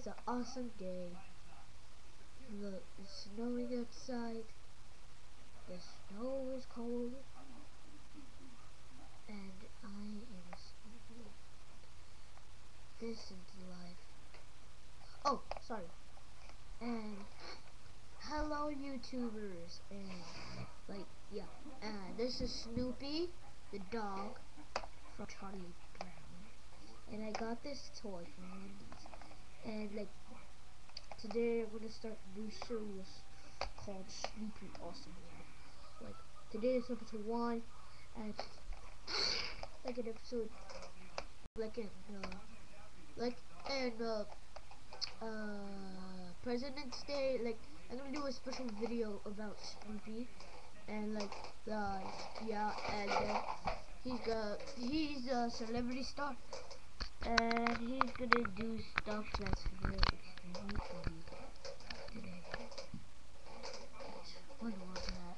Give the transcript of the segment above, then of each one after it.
is an awesome day. Look, it's snowing outside. The snow is cold. And I am Snoopy. This is life. Oh, sorry. And hello YouTubers. And this is Snoopy, the dog from Charlie Brown. And I got this toy from Wendy's. And today I'm gonna start a new series called Snoopy Awesome Life. Today is episode 1, and an episode President's Day. I'm gonna do a special video about Snoopy, and he's a celebrity star, and he's gonna do stuff that's very extremely funny today. What was that?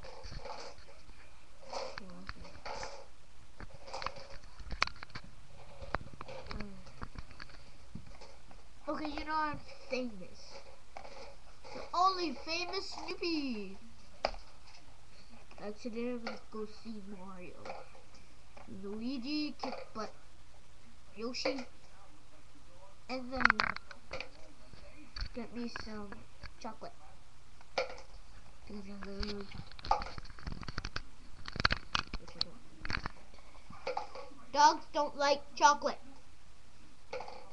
Okay, you know I'm famous. The only famous Snoopy. Today I'm gonna go see Mario, Luigi, kick butt, Yoshi, and then get me some chocolate. Because I love dogs don't like chocolate.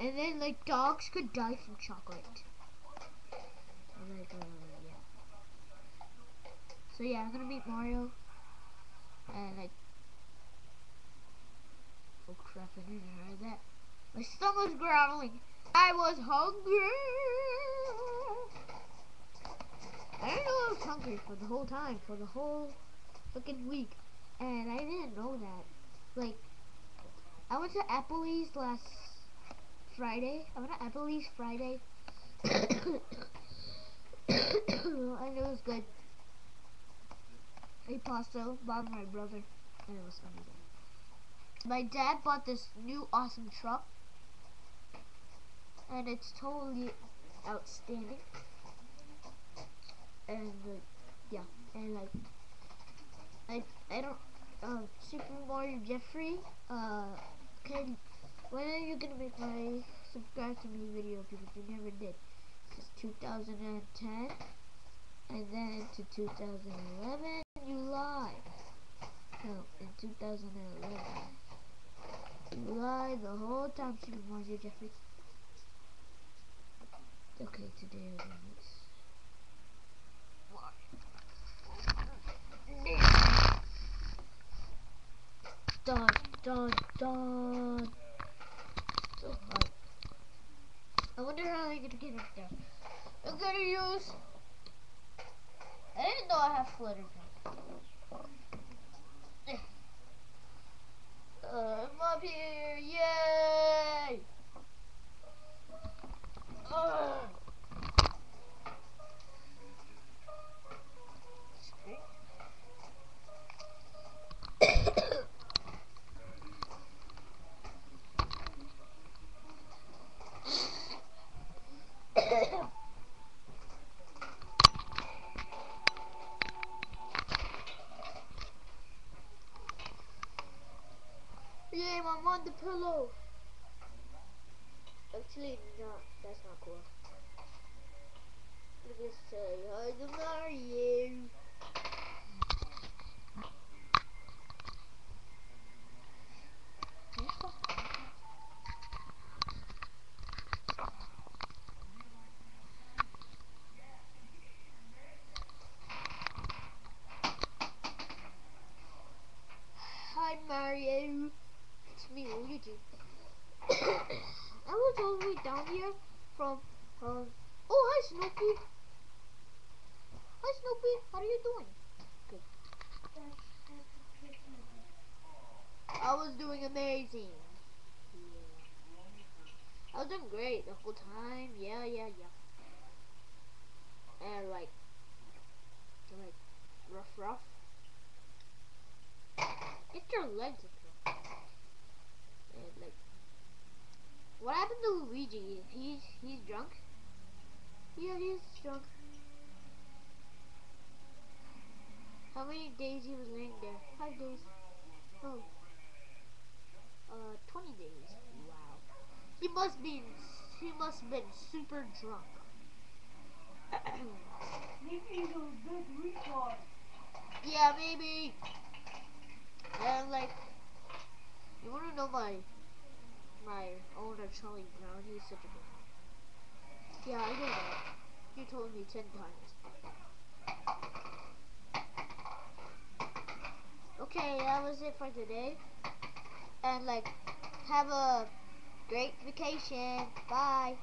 And then dogs could die from chocolate. Yeah. So yeah, I'm gonna meet Mario. And oh crap, I didn't hear that. My stomach's growling. I was hungry. I didn't know I was hungry for the whole time, for the whole fucking week. And I didn't know that. I went to Applebee's last Friday. I went to Applebee's Friday. And it was good. I ate pasta, bought my brother, and it was amazing. My dad bought this new awesome truck, and it's totally outstanding. And yeah, and I don't Super Mario Jeffrey. When are you gonna make my subscribe to me video? Because you never did. Since 2010, and then to 2011, you lied. No, in 2011, you lied the whole time, Super Mario Jeffrey. Okay, today we're gonna mix. Dun dun dun. So hard. I wonder how I'm gonna get it there. I'm gonna use. I didn't know I have flutter pen. I'm up here, yay! Yay, I'm on the pillow. Actually, no, that's not cool. Let me say hi to Mario. Hi Mario, it's me Luigi. I was all the way down here from oh hi Snoopy. Hi Snoopy, how are you doing? Good. I was doing amazing. I was doing great the whole time. Yeah. And rough. Get your legs up. And what happened to Luigi? He's drunk? Yeah, he is drunk. How many days he was laying there? 5 days. Oh. 20 days. Wow. He must have been super drunk. Maybe he's a big retard. Yeah, maybe. And like, you wanna know my owner Charlie Brown? He's such a good. Yeah, I know that. He told me 10 times. Okay, that was it for today. And like, have a great vacation. Bye.